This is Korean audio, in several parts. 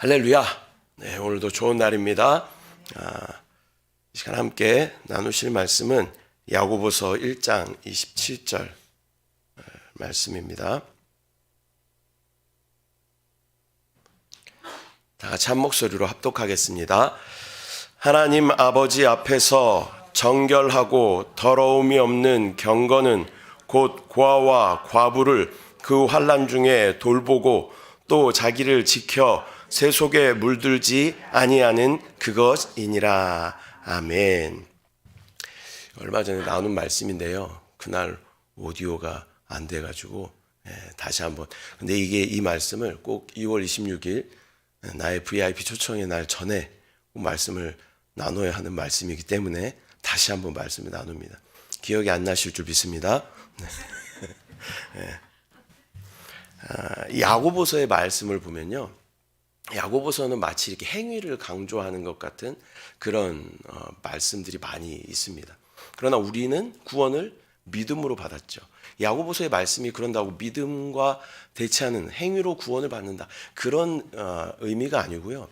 할렐루야. 네, 오늘도 좋은 날입니다. 이 시간 함께 나누실 말씀은 야고보서 1장 27절 말씀입니다. 다 같이 한 목소리로 합독하겠습니다. 하나님 아버지 앞에서 정결하고 더러움이 없는 경건은 곧 고아와 과부를 그 환난 중에 돌보고 또 자기를 지켜 새 속에 물들지 아니하는 그것이니라. 아멘. 얼마 전에 나눈 말씀인데요. 그날 오디오가 안 돼가지고 다시 한번. 근데 이 말씀을 꼭 2월 26일 나의 VIP 초청의 날 전에 꼭 말씀을 나눠야 하는 말씀이기 때문에 다시 한번 말씀을 나눕니다. 기억이 안 나실 줄 믿습니다. 야고보서의 말씀을 보면요, 야고보서는 마치 이렇게 행위를 강조하는 것 같은 그런 말씀들이 많이 있습니다. 그러나 우리는 구원을 믿음으로 받았죠. 야고보서의 말씀이 그런다고 믿음과 대치하는 행위로 구원을 받는다, 그런 의미가 아니고요.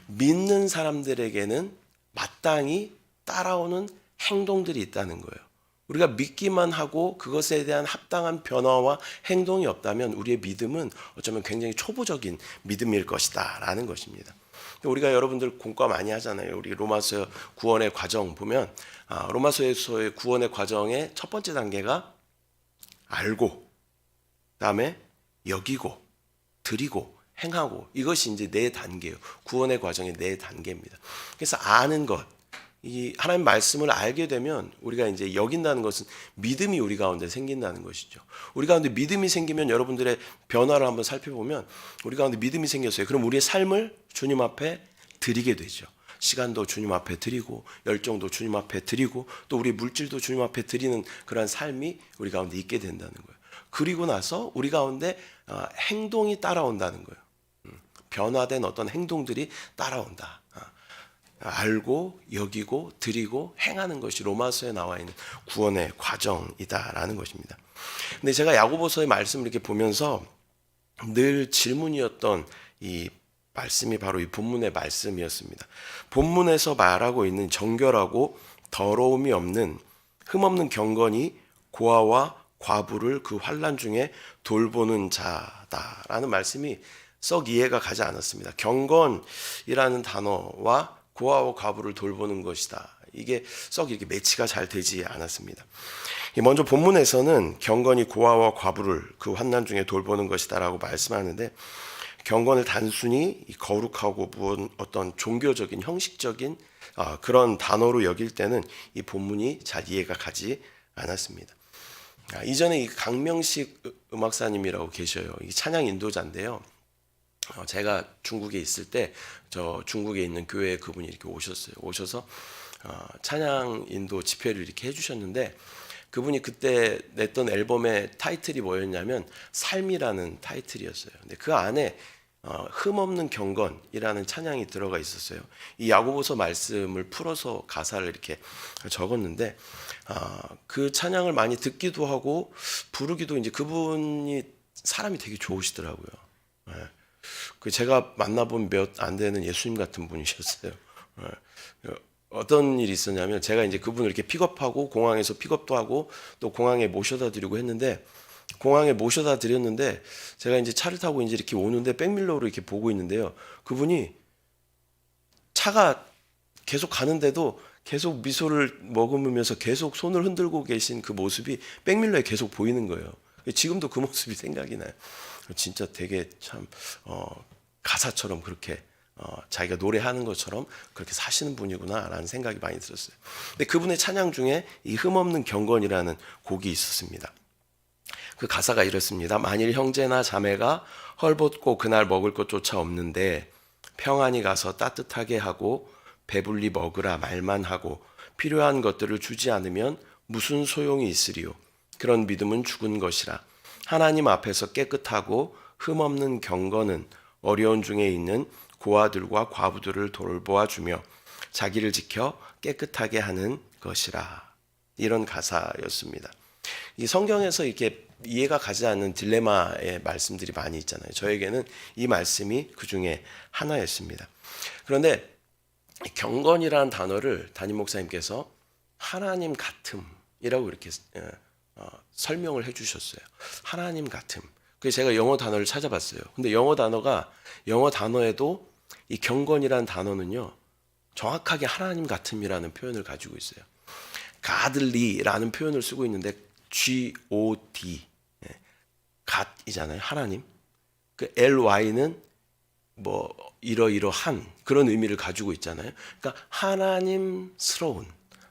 믿는 사람들에게는 마땅히 따라오는 행동들이 있다는 거예요. 우리가 믿기만 하고 그것에 대한 합당한 변화와 행동이 없다면 우리의 믿음은 어쩌면 굉장히 초보적인 믿음일 것이다 라는 것입니다. 우리가 여러분들 공과 많이 하잖아요. 우리 로마서 구원의 과정 보면 로마서에서의 구원의 과정의 첫 번째 단계가 알고, 그다음에 여기고, 드리고, 행하고, 이것이 이제 네 단계예요. 구원의 과정의 네 단계입니다. 그래서 아는 것, 이 하나님 말씀을 알게 되면 우리가 이제 여긴다는 것은 믿음이 우리 가운데 생긴다는 것이죠. 우리 가운데 믿음이 생기면 여러분들의 변화를 한번 살펴보면 우리 가운데 믿음이 생겼어요. 그럼 우리의 삶을 주님 앞에 드리게 되죠. 시간도 주님 앞에 드리고, 열정도 주님 앞에 드리고, 또 우리 물질도 주님 앞에 드리는 그런 삶이 우리 가운데 있게 된다는 거예요. 그리고 나서 우리 가운데 행동이 따라온다는 거예요. 변화된 어떤 행동들이 따라온다. 알고, 여기고, 드리고, 행하는 것이 로마서에 나와 있는 구원의 과정이다라는 것입니다. 근데 제가 야고보서의 말씀을 이렇게 보면서 늘 질문이었던 이 말씀이 바로 이 본문의 말씀이었습니다. 본문에서 말하고 있는 정결하고 더러움이 없는, 흠없는 경건이 고아와 과부를 그 환난 중에 돌보는 자다라는 말씀이 썩 이해가 가지 않았습니다. 경건이라는 단어와 고아와 과부를 돌보는 것이다, 이게 썩 이렇게 매치가 잘 되지 않았습니다. 먼저 본문에서는 경건이 고아와 과부를 그 환난 중에 돌보는 것이다라고 말씀하는데, 경건을 단순히 거룩하고 무언 어떤 종교적인 형식적인 그런 단어로 여길 때는 이 본문이 잘 이해가 가지 않았습니다. 이전에 이 강명식 음악사님이라고 계셔요. 이 찬양 인도자인데요. 제가 중국에 있을 때 저 중국에 있는 교회에 그분이 이렇게 오셨어요. 오셔서 찬양 인도 집회를 이렇게 해주셨는데, 그분이 그때 냈던 앨범의 타이틀이 뭐였냐면 삶이라는 타이틀이었어요. 근데 그 안에 흠없는 경건이라는 찬양이 들어가 있었어요. 이 야고보서 말씀을 풀어서 가사를 이렇게 적었는데, 그 찬양을 많이 듣기도 하고 부르기도, 이제 그분이 사람이 되게 좋으시더라고요. 그 제가 만나본 몇 안 되는 예수님 같은 분이셨어요. 어떤 일이 있었냐면, 제가 이제 그분을 이렇게 픽업하고 공항에서 픽업도 하고 또 공항에 모셔다 드리고 했는데, 공항에 모셔다 드렸는데 제가 이제 차를 타고 이제 이렇게 오는데 백밀러로 이렇게 보고 있는데요. 그분이 차가 계속 가는데도 계속 미소를 머금으면서 계속 손을 흔들고 계신 그 모습이 백밀러에 계속 보이는 거예요. 지금도 그 모습이 생각이 나요. 진짜 되게 참 가사처럼 그렇게 자기가 노래하는 것처럼 그렇게 사시는 분이구나라는 생각이 많이 들었어요. 근데 그분의 찬양 중에 이 흠없는 경건이라는 곡이 있었습니다. 그 가사가 이렇습니다. 만일 형제나 자매가 헐벗고 그날 먹을 것조차 없는데 평안히 가서 따뜻하게 하고 배불리 먹으라 말만 하고 필요한 것들을 주지 않으면 무슨 소용이 있으리요. 그런 믿음은 죽은 것이라. 하나님 앞에서 깨끗하고 흠없는 경건은 어려운 중에 있는 고아들과 과부들을 돌보아주며 자기를 지켜 깨끗하게 하는 것이라. 이런 가사였습니다. 이 성경에서 이렇게 이해가 가지 않는 딜레마의 말씀들이 많이 있잖아요. 저에게는 이 말씀이 그 중에 하나였습니다. 그런데 경건이라는 단어를 담임 목사님께서 하나님 같음이라고 이렇게 설명을 해주셨어요. 하나님 같음. 그래서 제가 영어 단어를 찾아봤어요. 근데 영어 단어에도 이 경건이라는 단어는요, 정확하게 하나님 같음이라는 표현을 가지고 있어요. godly라는 표현을 쓰고 있는데 G-O-D, god이잖아요. 하나님. 그 L-Y는 뭐 이러이러한 그런 의미를 가지고 있잖아요. 그러니까 하나님스러운,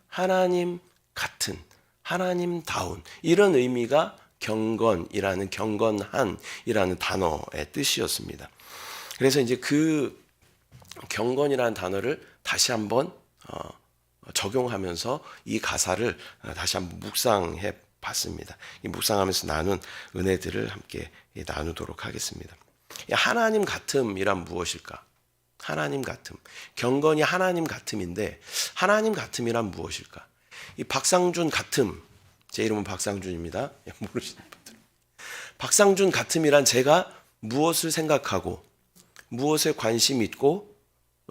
하나님 같은, 하나님다운 이런 의미가 경건이라는 경건한이라는 단어의 뜻이었습니다. 그래서 이제 그 경건이라는 단어를 다시 한번 적용하면서 이 가사를 다시 한번 묵상해 봤습니다. 이 묵상하면서 나눈 은혜들을 함께 나누도록 하겠습니다. 하나님 같음이란 무엇일까? 하나님 같음. 경건이 하나님 같음인데 하나님 같음이란 무엇일까? 이 박상준 같음. 제 이름은 박상준입니다. 모르시는 분들. 박상준 같음이란 제가 무엇을 생각하고 무엇에 관심 있고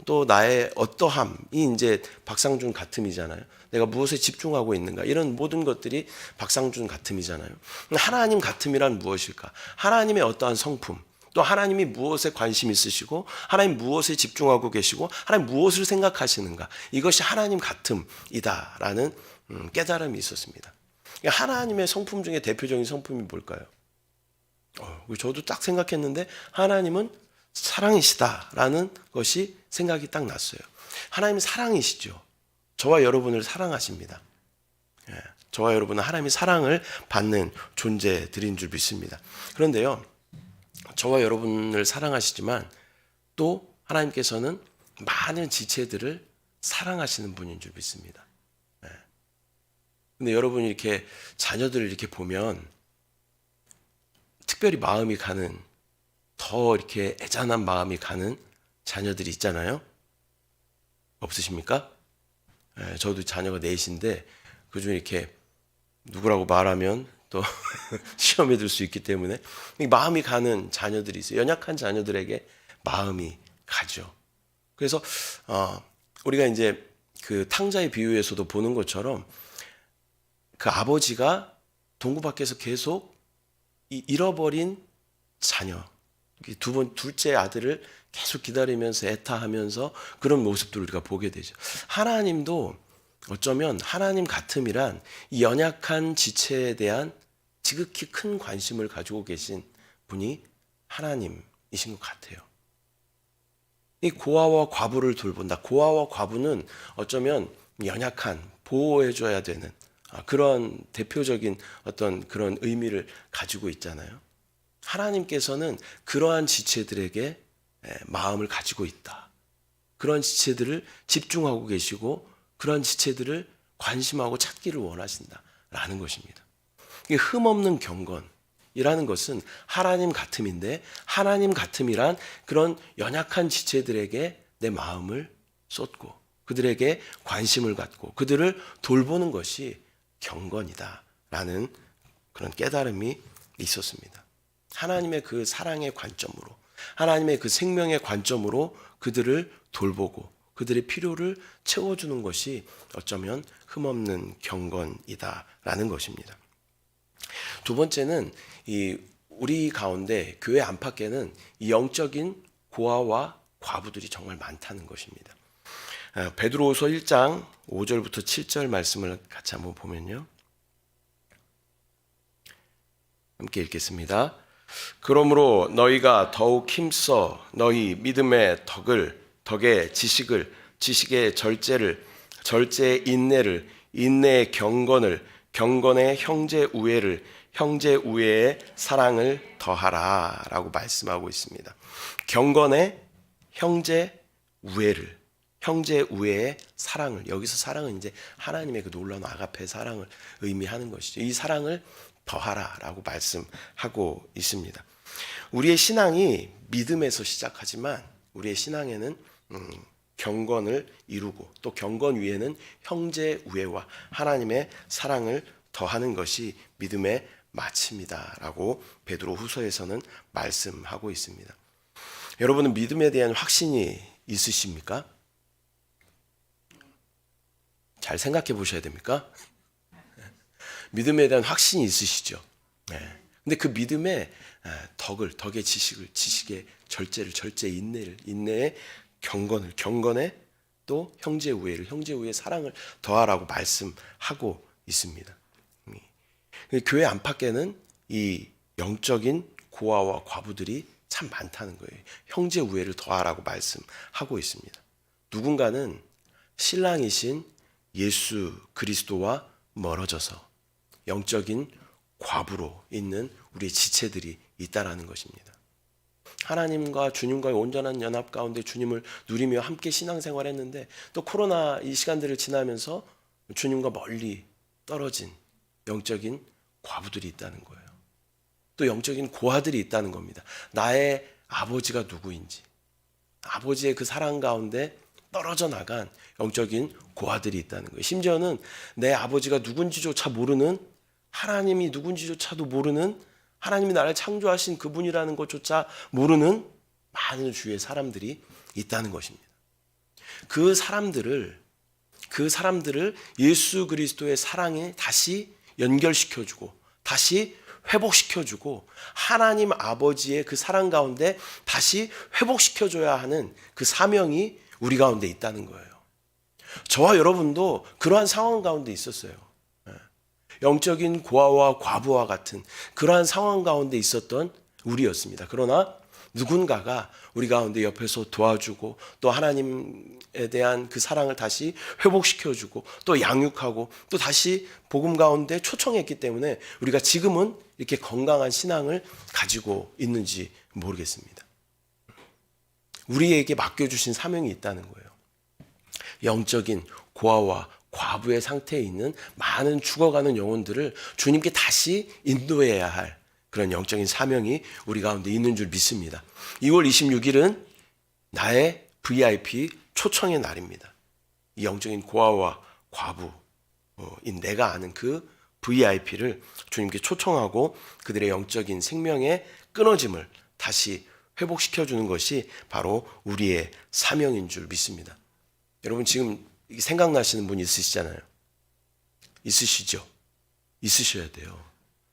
또 나의 어떠함이 이제 박상준 같음이잖아요. 내가 무엇에 집중하고 있는가 이런 모든 것들이 박상준 같음이잖아요. 하나님 같음이란 무엇일까? 하나님의 어떠한 성품, 또 하나님이 무엇에 관심 있으시고 하나님 무엇에 집중하고 계시고 하나님 무엇을 생각하시는가, 이것이 하나님 같음이다라는 깨달음이 있었습니다. 하나님의 성품 중에 대표적인 성품이 뭘까요? 저도 딱 생각했는데 하나님은 사랑이시다라는 것이 생각이 딱 났어요. 하나님은 사랑이시죠. 저와 여러분을 사랑하십니다. 저와 여러분은 하나님의 사랑을 받는 존재들인 줄 믿습니다. 그런데요, 저와 여러분을 사랑하시지만 또 하나님께서는 많은 지체들을 사랑하시는 분인 줄 믿습니다. 근데 여러분이 이렇게 자녀들을 이렇게 보면 특별히 마음이 가는, 더 이렇게 애잔한 마음이 가는 자녀들이 있잖아요. 없으십니까? 저도 자녀가 넷인데 그중에 이렇게 누구라고 말하면 또 시험에 들 수 있기 때문에 마음이 가는 자녀들이 있어요. 연약한 자녀들에게 마음이 가죠. 그래서 우리가 이제 그 탕자의 비유에서도 보는 것처럼 그 아버지가 동구 밖에서 계속 잃어버린 자녀, 둘째 아들을 계속 기다리면서 애타하면서 그런 모습들을 우리가 보게 되죠. 하나님도 어쩌면 하나님 같음이란 이 연약한 지체에 대한 지극히 큰 관심을 가지고 계신 분이 하나님이신 것 같아요. 이 고아와 과부를 돌본다. 고아와 과부는 어쩌면 연약한, 보호해줘야 되는 그런 대표적인 어떤 그런 의미를 가지고 있잖아요. 하나님께서는 그러한 지체들에게 마음을 가지고 있다. 그런 지체들을 집중하고 계시고 그런 지체들을 관심하고 찾기를 원하신다라는 것입니다. 이게 흠없는 경건이라는 것은 하나님 같음인데, 하나님 같음이란 그런 연약한 지체들에게 내 마음을 쏟고 그들에게 관심을 갖고 그들을 돌보는 것이 경건이다라는 그런 깨달음이 있었습니다. 하나님의 그 사랑의 관점으로, 하나님의 그 생명의 관점으로 그들을 돌보고 그들의 필요를 채워주는 것이 어쩌면 흠없는 경건이다라는 것입니다. 두 번째는 우리 가운데 교회 안팎에는 이 영적인 고아와 과부들이 정말 많다는 것입니다. 베드로후서 1장 5절부터 7절 말씀을 같이 한번 보면요. 함께 읽겠습니다. 그러므로 너희가 더욱 힘써 너희 믿음의 덕의 지식을, 지식의 절제를, 절제의 인내를, 인내의 경건을, 경건의 형제 우애를, 형제 우애의 사랑을 더하라 라고 말씀하고 있습니다. 경건의 형제 우애를, 형제 우애의 사랑을, 여기서 사랑은 이제 하나님의 그 놀라운 아가페 사랑을 의미하는 것이죠. 이 사랑을 더하라라고 말씀하고 있습니다. 우리의 신앙이 믿음에서 시작하지만 우리의 신앙에는 경건을 이루고 또 경건 위에는 형제 우애와 하나님의 사랑을 더하는 것이 믿음의 마칩니다라고 베드로후서에서는 말씀하고 있습니다. 여러분은 믿음에 대한 확신이 있으십니까? 잘 생각해 보셔야 됩니까? 믿음에 대한 확신이 있으시죠? 근데 그 믿음의 덕의 지식의 절제, 인내의 경건에 또 형제 우애의 사랑을 더하라고 말씀하고 있습니다. 교회 안팎에는 이 영적인 고아와 과부들이 참 많다는 거예요. 형제 우애를 더하라고 말씀하고 있습니다. 누군가는 신랑이신 예수 그리스도와 멀어져서 영적인 과부로 있는 우리의 지체들이 있다라는 것입니다. 하나님과 주님과의 온전한 연합 가운데 주님을 누리며 함께 신앙생활했는데 또 코로나 이 시간들을 지나면서 주님과 멀리 떨어진 영적인 과부들이 있다는 거예요. 또 영적인 고아들이 있다는 겁니다. 나의 아버지가 누구인지, 아버지의 그 사랑 가운데 떨어져 나간 영적인 고아들이 있다는 거예요. 심지어는 내 아버지가 누군지조차 모르는, 하나님이 누군지조차도 모르는, 하나님이 나를 창조하신 그분이라는 것조차 모르는 많은 주위의 사람들이 있다는 것입니다. 그 사람들을 예수 그리스도의 사랑에 다시 연결시켜주고 다시 회복시켜주고 하나님 아버지의 그 사랑 가운데 다시 회복시켜줘야 하는 그 사명이 우리 가운데 있다는 거예요. 저와 여러분도 그러한 상황 가운데 있었어요. 영적인 고아와 과부와 같은 그러한 상황 가운데 있었던 우리였습니다. 그러나 누군가가 우리 가운데 옆에서 도와주고 또 하나님에 대한 그 사랑을 다시 회복시켜주고 또 양육하고 또 다시 복음 가운데 초청했기 때문에 우리가 지금은 이렇게 건강한 신앙을 가지고 있는지 모르겠습니다. 우리에게 맡겨주신 사명이 있다는 거예요. 영적인 고아와 과부의 상태에 있는 많은 죽어가는 영혼들을 주님께 다시 인도해야 할 그런 영적인 사명이 우리 가운데 있는 줄 믿습니다. 2월 26일은 나의 VIP 초청의 날입니다. 이 영적인 고아와 과부인 내가 아는 그 VIP를 주님께 초청하고 그들의 영적인 생명의 끊어짐을 다시 회복시켜주는 것이 바로 우리의 사명인 줄 믿습니다. 여러분 지금 생각나시는 분 있으시잖아요. 있으시죠? 있으셔야 돼요.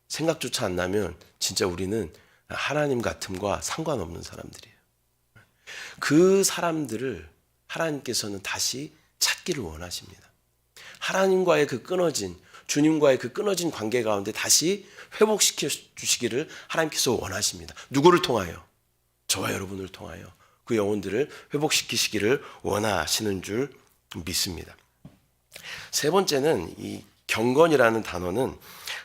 생각조차 안 나면 진짜 우리는 하나님 같음과 상관없는 사람들이에요. 그 사람들을 하나님께서는 다시 찾기를 원하십니다. 하나님과의 그 끊어진, 주님과의 그 끊어진 관계 가운데 다시 회복시켜 주시기를 하나님께서 원하십니다. 누구를 통하여? 저와 여러분을 통하여 그 영혼들을 회복시키시기를 원하시는 줄 믿습니다. 세 번째는 이 경건이라는 단어는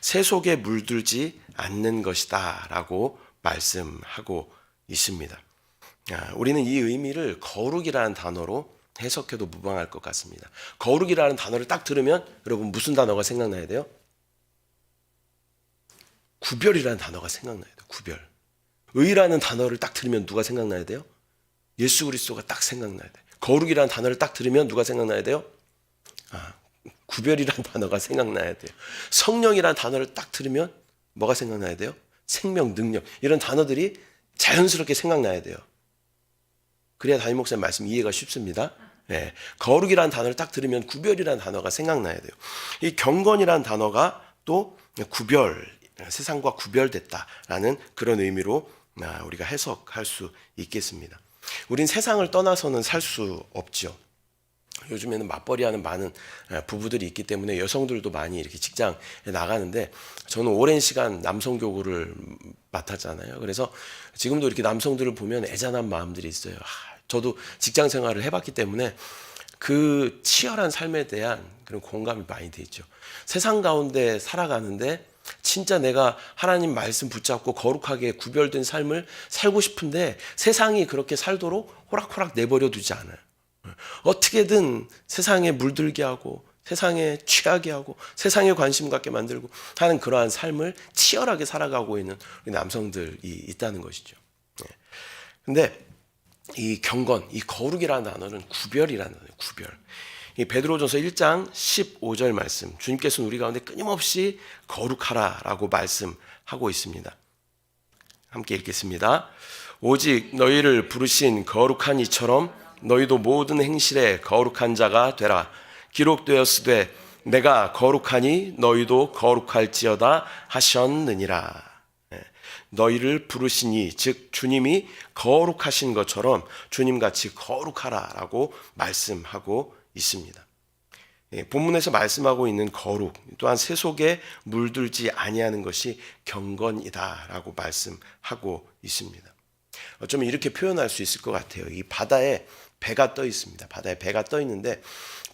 새 속에 물들지 않는 것이다 라고 말씀하고 있습니다. 우리는 이 의미를 거룩이라는 단어로 해석해도 무방할 것 같습니다. 거룩이라는 단어를 딱 들으면 여러분 무슨 단어가 생각나야 돼요? 구별이라는 단어가 생각나야 돼요. 구별. 의라는 단어를 딱 들으면 누가 생각나야 돼요? 예수 그리스도가 딱 생각나야 돼요. 거룩이라는 단어를 딱 들으면 누가 생각나야 돼요? 구별이라는 단어가 생각나야 돼요. 성령이라는 단어를 딱 들으면 뭐가 생각나야 돼요? 생명, 능력 이런 단어들이 자연스럽게 생각나야 돼요. 그래야 담임 목사님 말씀 이해가 쉽습니다. 네. 거룩이라는 단어를 딱 들으면 구별이라는 단어가 생각나야 돼요. 이 경건이라는 단어가 또 구별, 세상과 구별됐다라는 그런 의미로 우리가 해석할 수 있겠습니다. 우린 세상을 떠나서는 살 수 없죠. 요즘에는 맞벌이하는 많은 부부들이 있기 때문에 여성들도 많이 이렇게 직장에 나가는데 저는 오랜 시간 남성교구를 맡았잖아요. 그래서 지금도 이렇게 남성들을 보면 애잔한 마음들이 있어요. 저도 직장 생활을 해봤기 때문에 그 치열한 삶에 대한 그런 공감이 많이 돼 있죠. 세상 가운데 살아가는데 진짜 내가 하나님 말씀 붙잡고 거룩하게 구별된 삶을 살고 싶은데 세상이 그렇게 살도록 호락호락 내버려 두지 않아요. 어떻게든 세상에 물들게 하고 세상에 취하게 하고 세상에 관심 갖게 만들고 하는 그러한 삶을 치열하게 살아가고 있는 우리 남성들이 있다는 것이죠. 근데 이 경건, 이 거룩이라는 단어는 구별이라는 단어예요. 구별. 이 베드로전서 1장 15절 말씀, 주님께서는 우리 가운데 끊임없이 거룩하라라고 말씀하고 있습니다. 함께 읽겠습니다. 오직 너희를 부르신 거룩한 이처럼 너희도 모든 행실에 거룩한 자가 되라. 기록되었으되 내가 거룩하니 너희도 거룩할지어다 하셨느니라. 너희를 부르시니, 즉 주님이 거룩하신 것처럼 주님같이 거룩하라라고 말씀하고 있습니다. 본문에서 말씀하고 있는 거룩 또한 세속에 물들지 아니하는 것이 경건이다라고 말씀하고 있습니다. 어쩌면 이렇게 표현할 수 있을 것 같아요. 이 바다에 배가 떠 있습니다. 바다에 배가 떠 있는데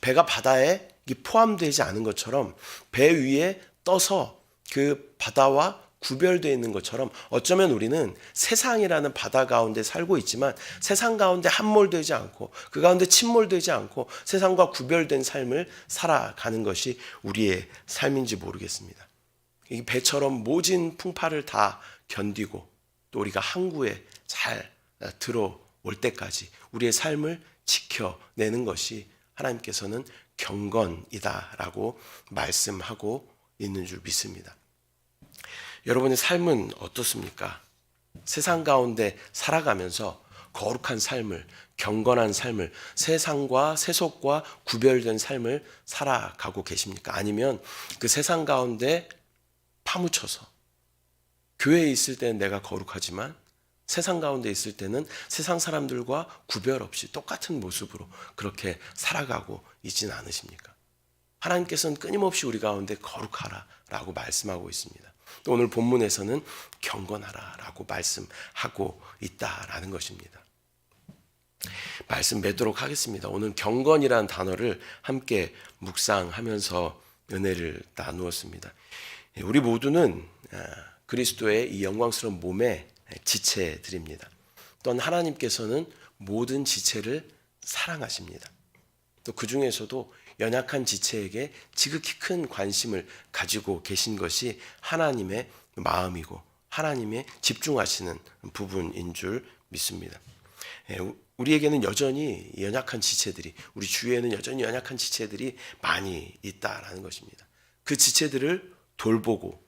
배가 바다에 포함되지 않은 것처럼 배 위에 떠서 그 바다와 구별되어 있는 것처럼 어쩌면 우리는 세상이라는 바다 가운데 살고 있지만 세상 가운데 함몰되지 않고 그 가운데 침몰되지 않고 세상과 구별된 삶을 살아가는 것이 우리의 삶인지 모르겠습니다. 이 배처럼 모진 풍파를 다 견디고 또 우리가 항구에 잘 들어올 때까지 우리의 삶을 지켜내는 것이 하나님께서는 경건이다라고 말씀하고 있는 줄 믿습니다. 여러분의 삶은 어떻습니까? 세상 가운데 살아가면서 거룩한 삶을, 경건한 삶을, 세상과 세속과 구별된 삶을 살아가고 계십니까? 아니면 그 세상 가운데 파묻혀서 교회에 있을 때는 내가 거룩하지만 세상 가운데 있을 때는 세상 사람들과 구별 없이 똑같은 모습으로 그렇게 살아가고 있지는 않으십니까? 하나님께서는 끊임없이 우리 가운데 거룩하라라고 말씀하고 있습니다. 또 오늘 본문에서는 경건하라라고 말씀하고 있다라는 것입니다. 말씀 맺도록 하겠습니다. 오늘 경건이라는 단어를 함께 묵상하면서 은혜를 나누었습니다. 우리 모두는 그리스도의 이 영광스러운 몸의 지체들입니다. 또한 하나님께서는 모든 지체를 사랑하십니다. 또 그 중에서도 연약한 지체에게 지극히 큰 관심을 가지고 계신 것이 하나님의 마음이고 하나님의 집중하시는 부분인 줄 믿습니다. 우리에게는 여전히 연약한 지체들이, 우리 주위에는 여전히 연약한 지체들이 많이 있다라는 것입니다. 그 지체들을 돌보고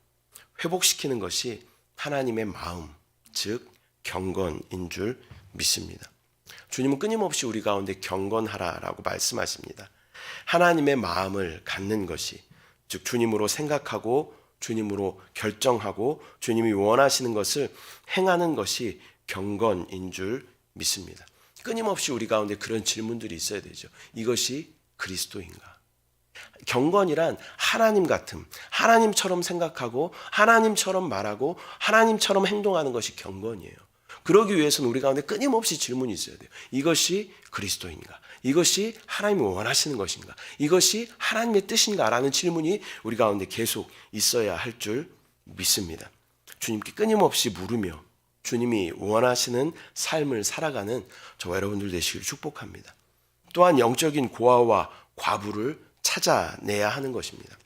회복시키는 것이 하나님의 마음, 즉 경건인 줄 믿습니다. 주님은 끊임없이 우리 가운데 경건하라라고 말씀하십니다. 하나님의 마음을 갖는 것이, 즉 주님으로 생각하고 주님으로 결정하고 주님이 원하시는 것을 행하는 것이 경건인 줄 믿습니다. 끊임없이 우리 가운데 그런 질문들이 있어야 되죠. 이것이 그리스도인가? 경건이란 하나님 같음, 하나님처럼 생각하고 하나님처럼 말하고 하나님처럼 행동하는 것이 경건이에요. 그러기 위해서는 우리 가운데 끊임없이 질문이 있어야 돼요. 이것이 그리스도인가? 이것이 하나님이 원하시는 것인가? 이것이 하나님의 뜻인가? 라는 질문이 우리 가운데 계속 있어야 할 줄 믿습니다. 주님께 끊임없이 물으며 주님이 원하시는 삶을 살아가는 저와 여러분들 되시기를 축복합니다. 또한 영적인 고아와 과부를 찾아내야 하는 것입니다.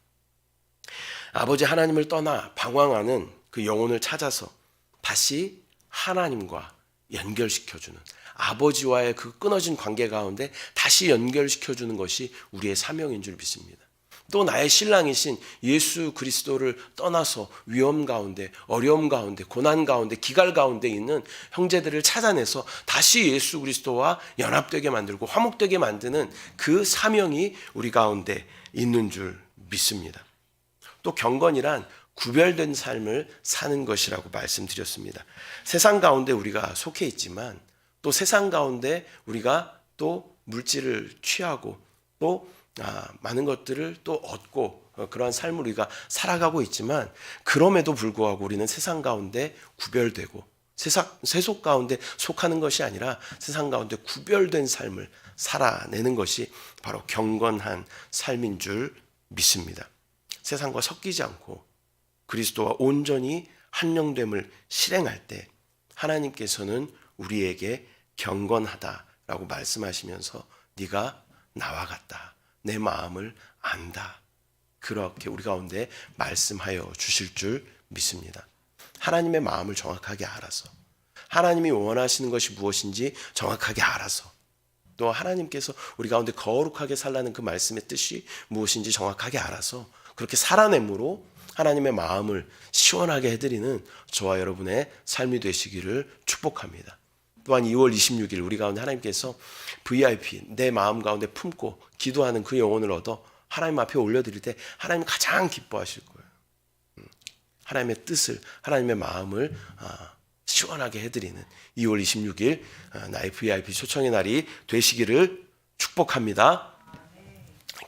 아버지 하나님을 떠나 방황하는 그 영혼을 찾아서 다시 하나님과 연결시켜주는, 아버지와의 그 끊어진 관계 가운데 다시 연결시켜주는 것이 우리의 사명인 줄 믿습니다. 또 나의 신랑이신 예수 그리스도를 떠나서 위험 가운데, 어려움 가운데, 고난 가운데, 기갈 가운데 있는 형제들을 찾아내서 다시 예수 그리스도와 연합되게 만들고 화목되게 만드는 그 사명이 우리 가운데 있는 줄 믿습니다. 또 경건이란 구별된 삶을 사는 것이라고 말씀드렸습니다. 세상 가운데 우리가 속해 있지만 또 세상 가운데 우리가 또 물질을 취하고 또 많은 것들을 또 얻고 그러한 삶을 우리가 살아가고 있지만 그럼에도 불구하고 우리는 세상 가운데 구별되고 세속 가운데 속하는 것이 아니라 세상 가운데 구별된 삶을 살아내는 것이 바로 경건한 삶인 줄 믿습니다. 세상과 섞이지 않고 그리스도와 온전히 한영됨을 실행할 때 하나님께서는 우리에게 경건하다라고 말씀하시면서 네가 나와 같다, 내 마음을 안다, 그렇게 우리 가운데 말씀하여 주실 줄 믿습니다. 하나님의 마음을 정확하게 알아서 하나님이 원하시는 것이 무엇인지 정확하게 알아서 또 하나님께서 우리 가운데 거룩하게 살라는 그 말씀의 뜻이 무엇인지 정확하게 알아서 그렇게 살아냄으로 하나님의 마음을 시원하게 해드리는 저와 여러분의 삶이 되시기를 축복합니다. 또한 2월 26일 우리 가운데 하나님께서 VIP 내 마음 가운데 품고 기도하는 그 영혼을 얻어 하나님 앞에 올려드릴 때 하나님 가장 기뻐하실 거예요. 하나님의 뜻을, 하나님의 마음을 시원하게 해드리는 2월 26일 나의 VIP 초청의 날이 되시기를 축복합니다.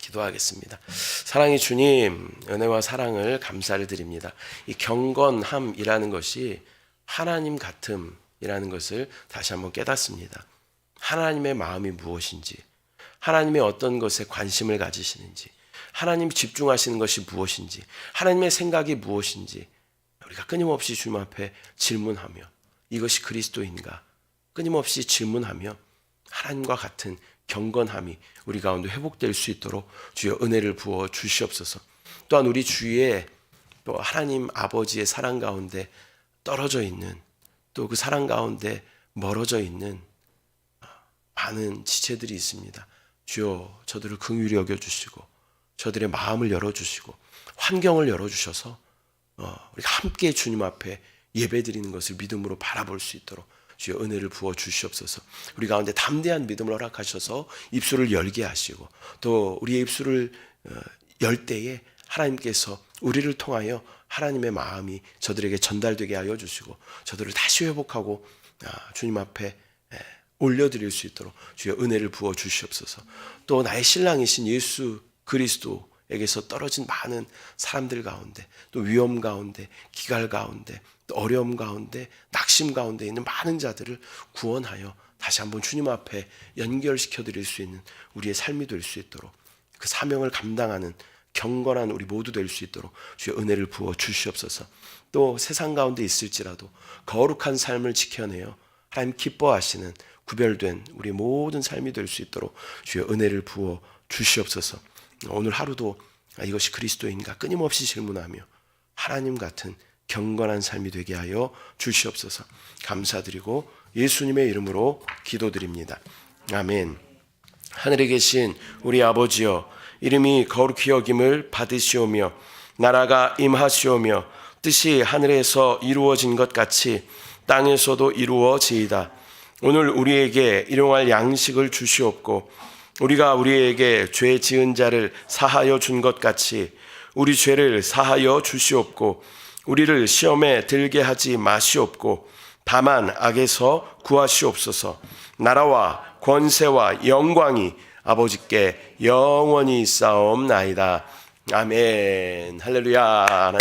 기도하겠습니다. 사랑의 주님, 은혜와 사랑을 감사를 드립니다. 이 경건함이라는 것이 하나님 같음이라는 것을 다시 한번 깨닫습니다. 하나님의 마음이 무엇인지, 하나님의 어떤 것에 관심을 가지시는지, 하나님이 집중하시는 것이 무엇인지, 하나님의 생각이 무엇인지 우리가 끊임없이 주님 앞에 질문하며 이것이 그리스도인가 끊임없이 질문하며 하나님과 같은 경건함이 우리 가운데 회복될 수 있도록 주여 은혜를 부어 주시옵소서. 또한 우리 주위에 또 하나님 아버지의 사랑 가운데 떨어져 있는 또 그 사랑 가운데 멀어져 있는 많은 지체들이 있습니다. 주여 저들을 긍휼히 여겨주시고 저들의 마음을 열어주시고 환경을 열어주셔서 우리가 함께 주님 앞에 예배드리는 것을 믿음으로 바라볼 수 있도록 주여 은혜를 부어 주시옵소서. 우리 가운데 담대한 믿음을 허락하셔서 입술을 열게 하시고 또 우리의 입술을 열 때에 하나님께서 우리를 통하여 하나님의 마음이 저들에게 전달되게 하여 주시고 저들을 다시 회복하고 주님 앞에 올려드릴 수 있도록 주여 은혜를 부어 주시옵소서. 또 나의 신랑이신 예수 그리스도에게서 떨어진 많은 사람들 가운데 또 위험 가운데 기갈 가운데 또 어려움 가운데 낙심 가운데 있는 많은 자들을 구원하여 다시 한번 주님 앞에 연결시켜 드릴 수 있는 우리의 삶이 될 수 있도록 그 사명을 감당하는 경건한 우리 모두 될 수 있도록 주여 은혜를 부어 주시옵소서. 또 세상 가운데 있을지라도 거룩한 삶을 지켜내어 하나님 기뻐하시는 구별된 우리 모든 삶이 될 수 있도록 주여 은혜를 부어 주시옵소서. 오늘 하루도 이것이 그리스도인가 끊임없이 질문하며 하나님 같은 경건한 삶이 되게 하여 주시옵소서. 감사드리고 예수님의 이름으로 기도드립니다. 아멘. 하늘에 계신 우리 아버지여, 이름이 거룩히 여김을 받으시오며 나라가 임하시오며 뜻이 하늘에서 이루어진 것 같이 땅에서도 이루어지이다. 오늘 우리에게 일용할 양식을 주시옵고 우리가 우리에게 죄 지은 자를 사하여 준 것 같이 우리 죄를 사하여 주시옵고 우리를 시험에 들게 하지 마시옵고 다만 악에서 구하시옵소서. 나라와 권세와 영광이 아버지께 영원히 있사옵나이다. 아멘. 할렐루야. 하나님